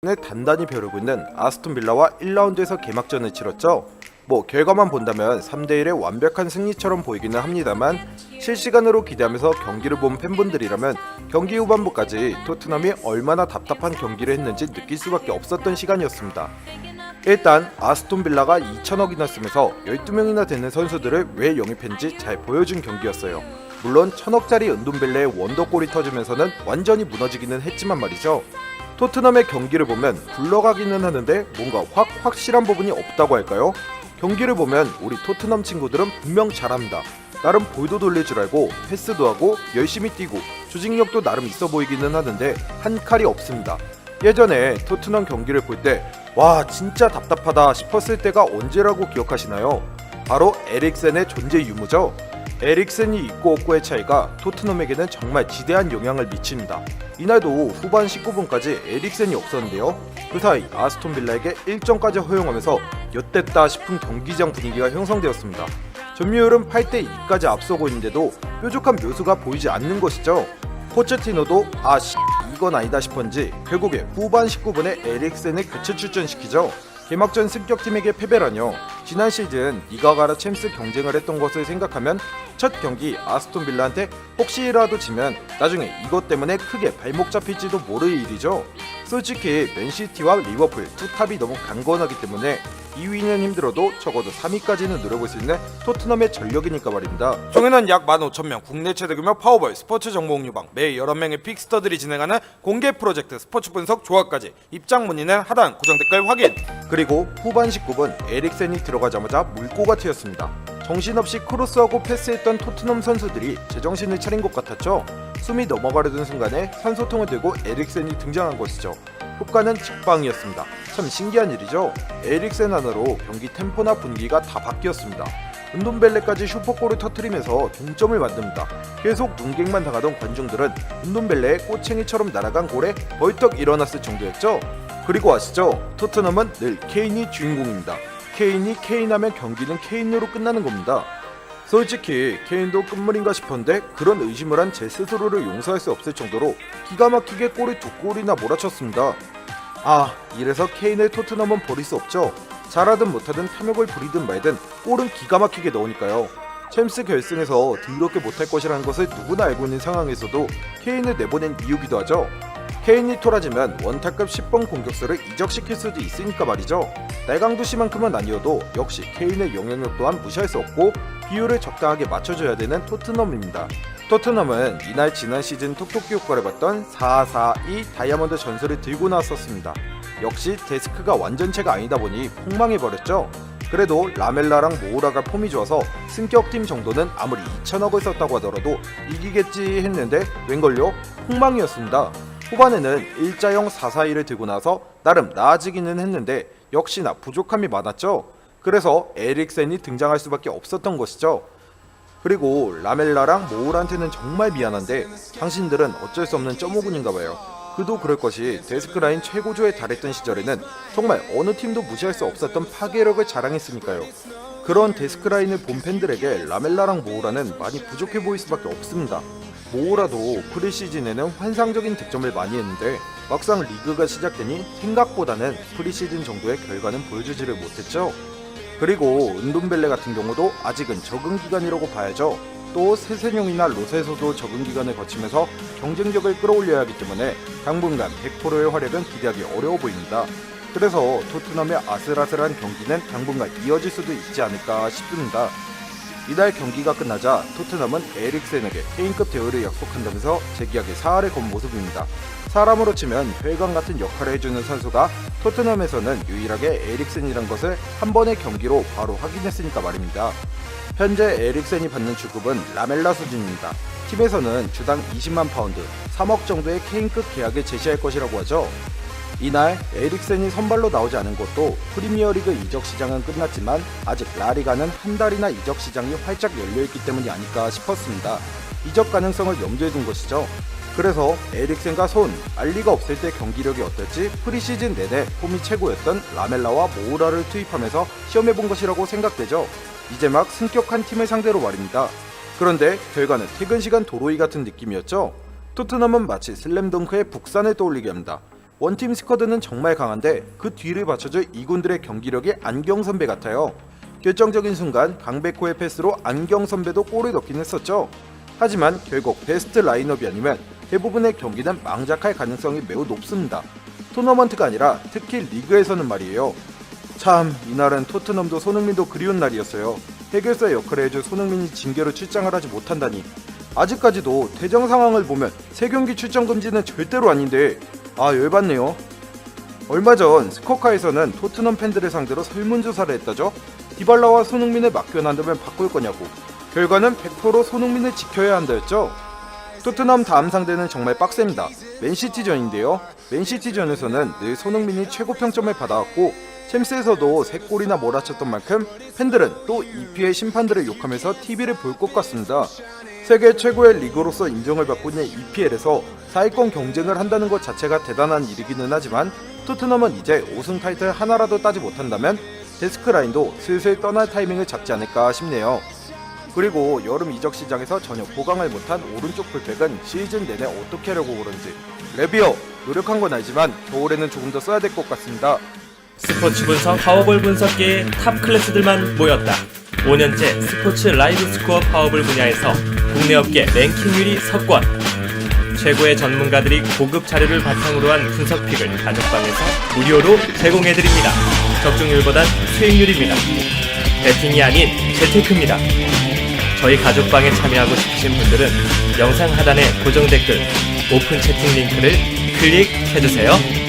을 단단히 벼르고 있는 아스톤 빌라와 1라운드에서 개막전을 치렀죠. 결과만 본다면 3대1의 완벽한 승리처럼 보이기는 합니다만 실시간으로 기대하면서 경기를 본 팬분들이라면 경기 후반부까지 토트넘이 얼마나 답답한 경기를 했는지 느낄 수밖에 없었던 시간이었습니다. 일단 아스톤 빌라가 2천억이나 쓰면서 12명이나 되는 선수들을 왜 영입했는지 잘 보여준 경기였어요. 물론 1000억짜리 은돈벨레의 원더골이 터지면서는 완전히 무너지기는 했지만 말이죠. 토트넘의 경기를 보면 굴러가기는 하는데 뭔가 확실한 부분이 없다고 할까요? 경기를 보면 우리 토트넘 친구들은 분명 잘합니다. 나름 볼도 돌릴 줄 알고 패스도 하고 열심히 뛰고 조직력도 나름 있어 보이기는 하는데 한 칼이 없습니다. 예전에 토트넘 경기를 볼 때 와 진짜 답답하다 싶었을 때가 언제라고 기억하시나요? 바로 에릭센의 존재 유무죠. 에릭센이 있고 없고의 차이가 토트넘에게는 정말 지대한 영향을 미칩니다. 이날도 후반 19분까지 에릭센이 없었는데요. 그 사이 아스톤 빌라에게 1점까지 허용하면서 엿됐다 싶은 경기장 분위기가 형성되었습니다. 점유율은 8대2까지 앞서고 있는데도 뾰족한 묘수가 보이지 않는 것이죠. 포체티노도 이건 아니다 싶었는지 결국에 후반 19분에 에릭센을 교체 출전시키죠. 개막전 승격팀에게 패배라뇨. 지난 시즌 니가 가라 챔스 경쟁을 했던 것을 생각하면 첫 경기 아스톤 빌라한테 혹시라도 지면 나중에 이것 때문에 크게 발목 잡힐지도 모를 일이죠. 솔직히 맨시티와 리버풀 두 탑이 너무 강건하기 때문에 2위는 힘들어도 적어도 3위까지는 노려볼 수 있는 토트넘의 전력이니까 말입니다. 총인원 약 15,000명, 국내 최대 규모 파워볼 스포츠 정보 공유방, 매일 여러 명의 픽스터들이 진행하는 공개 프로젝트 스포츠 분석 조합까지 입장 문의는 하단 고정 댓글 확인. 그리고 후반 19분 에릭센이 들어가자마자 물고가 튀었습니다. 정신없이 크로스하고 패스했던 토트넘 선수들이 제정신을 차린 것 같았죠. 숨이 넘어가려던 순간에 산소통을 들고 에릭센이 등장한 것이죠. 효과는 직방이었습니다. 참 신기한 일이죠. 에릭센 하나로 경기 템포나 분위기가 다 바뀌었습니다. 은돈벨레까지 슈퍼골을 터뜨리면서 동점을 만듭니다. 계속 눈갱만 당하던 관중들은 은돈벨레의 꼬챙이처럼 날아간 골에 벌떡 일어났을 정도였죠. 그리고 아시죠? 토트넘은 늘 케인이 주인공입니다. 케인이 케인하면 경기는 케인으로 끝나는 겁니다. 솔직히 케인도 끝물인가 싶었는데 그런 의심을 한 제 스스로를 용서할 수 없을 정도로 기가 막히게 골을 2골이나 몰아쳤습니다. 이래서 케인을 토트넘은 버릴 수 없죠. 잘하든 못하든 탐욕을 부리든 말든 골은 기가 막히게 넣으니까요. 챔스 결승에서 더럽게 못할 것이라는 것을 누구나 알고 있는 상황에서도 케인을 내보낸 이유기도 하죠. 케인이 토라지면 원탑급 10번 공격수를 이적시킬 수도 있으니까 말이죠. 날강도 씨만큼은 아니어도 역시 케인의 영향력 또한 무시할 수 없고 비율을 적당하게 맞춰줘야 되는 토트넘입니다. 토트넘은 이날 지난 시즌 톡톡기 효과를 봤던 4-4-2 다이아몬드 전설을 들고 나왔었습니다. 역시 데스크가 완전체가 아니다 보니 폭망해버렸죠. 그래도 라멜라랑 모우라가 폼이 좋아서 승격팀 정도는 아무리 2천억을 썼다고 하더라도 이기겠지 했는데 웬걸요? 폭망이었습니다. 후반에는 일자형 4-4-2를 들고 나서 나름 나아지기는 했는데 역시나 부족함이 많았죠. 그래서 에릭센이 등장할 수밖에 없었던 것이죠. 그리고 라멜라랑 모울한테는 정말 미안한데 당신들은 어쩔 수 없는 점오군인가봐요. 그도 그럴 것이 데스크라인 최고조에 달했던 시절에는 정말 어느 팀도 무시할 수 없었던 파괴력을 자랑했으니까요. 그런 데스크라인을 본 팬들에게 라멜라랑 모우라는 많이 부족해 보일 수밖에 없습니다. 모우라도 프리시즌에는 환상적인 득점을 많이 했는데 막상 리그가 시작되니 생각보다는 프리시즌 정도의 결과는 보여주지를 못했죠. 그리고 은돈벨레 같은 경우도 아직은 적응 기간이라고 봐야죠. 또 세세뇽이나 로세서도 적응 기간을 거치면서 경쟁력을 끌어올려야 하기 때문에 당분간 100%의 활약은 기대하기 어려워 보입니다. 그래서 토트넘의 아슬아슬한 경기는 당분간 이어질 수도 있지 않을까 싶습니다. 이날 경기가 끝나자 토트넘은 에릭센에게 K급 대우를 약속한다면서 재계약에 사활을 건 모습입니다. 사람으로 치면 혈관 같은 역할을 해주는 선수가 토트넘에서는 유일하게 에릭센이란 것을 한 번의 경기로 바로 확인했으니까 말입니다. 현재 에릭센이 받는 주급은 라멜라 수준입니다. 팀에서는 주당 20만 파운드, 3억 정도의 K급 계약을 제시할 것이라고 하죠. 이날 에릭센이 선발로 나오지 않은 것도 프리미어리그 이적 시장은 끝났지만 아직 라리가는 한 달이나 이적 시장이 활짝 열려있기 때문이 아닐까 싶었습니다. 이적 가능성을 염두에 둔 것이죠. 그래서 에릭센과 알리가 없을 때 경기력이 어떨지 프리시즌 내내 폼이 최고였던 라멜라와 모우라를 투입하면서 시험해본 것이라고 생각되죠. 이제 막 승격한 팀을 상대로 말입니다. 그런데 결과는 퇴근 시간 도로이 같은 느낌이었죠. 토트넘은 마치 슬램덩크의 북산을 떠올리게 합니다. 원팀 스쿼드는 정말 강한데 그 뒤를 받쳐줄 이군들의 경기력이 안경 선배 같아요. 결정적인 순간 강백호의 패스로 안경 선배도 골을 넣긴 했었죠. 하지만 결국 베스트 라인업이 아니면 대부분의 경기는 망작할 가능성이 매우 높습니다. 토너먼트가 아니라 특히 리그에서는 말이에요. 참 이날은 토트넘도 손흥민도 그리운 날이었어요. 해결사 역할을 해줄 손흥민이 징계로 출장을 하지 못한다니. 아직까지도 대정 상황을 보면 3경기 출장 금지는 절대로 아닌데 열받네요. 얼마 전 스코카에서는 토트넘 팬들을 상대로 설문조사를 했다죠. 디발라와 손흥민을 맡겨놔두면 바꿀 거냐고. 결과는 100% 손흥민을 지켜야 한다였죠. 토트넘 다음 상대는 정말 빡셉니다. 맨시티전인데요. 맨시티전에서는 늘 손흥민이 최고 평점을 받아왔고 챔스에서도 3골이나 몰아쳤던 만큼 팬들은 또 EPL 심판들을 욕하면서 TV를 볼 것 같습니다. 세계 최고의 리그로서 인정을 받고 있는 EPL에서 4위권 경쟁을 한다는 것 자체가 대단한 일이기는 하지만 토트넘은 이제 우승 타이틀 하나라도 따지 못한다면 데스크라인도 슬슬 떠날 타이밍을 잡지 않을까 싶네요. 그리고 여름 이적 시장에서 전혀 보강을 못한 오른쪽 풀백은 시즌 내내 어떻게 하려고 그런지 레비어 노력한 건 알지만 겨울에는 조금 더 써야 될 것 같습니다. 스포츠 분석 파워볼 분석계의 탑 클래스들만 모였다. 5년째 스포츠 라이브 스코어 파워볼 분야에서 국내 업계 랭킹 1위 석권. 최고의 전문가들이 고급 자료를 바탕으로 한 분석픽을 가족방에서 무료로 제공해드립니다. 적중률보단 수익률입니다. 배팅이 아닌 재테크입니다. 저희 가족방에 참여하고 싶으신 분들은 영상 하단의 고정 댓글 오픈 채팅 링크를 클릭해주세요.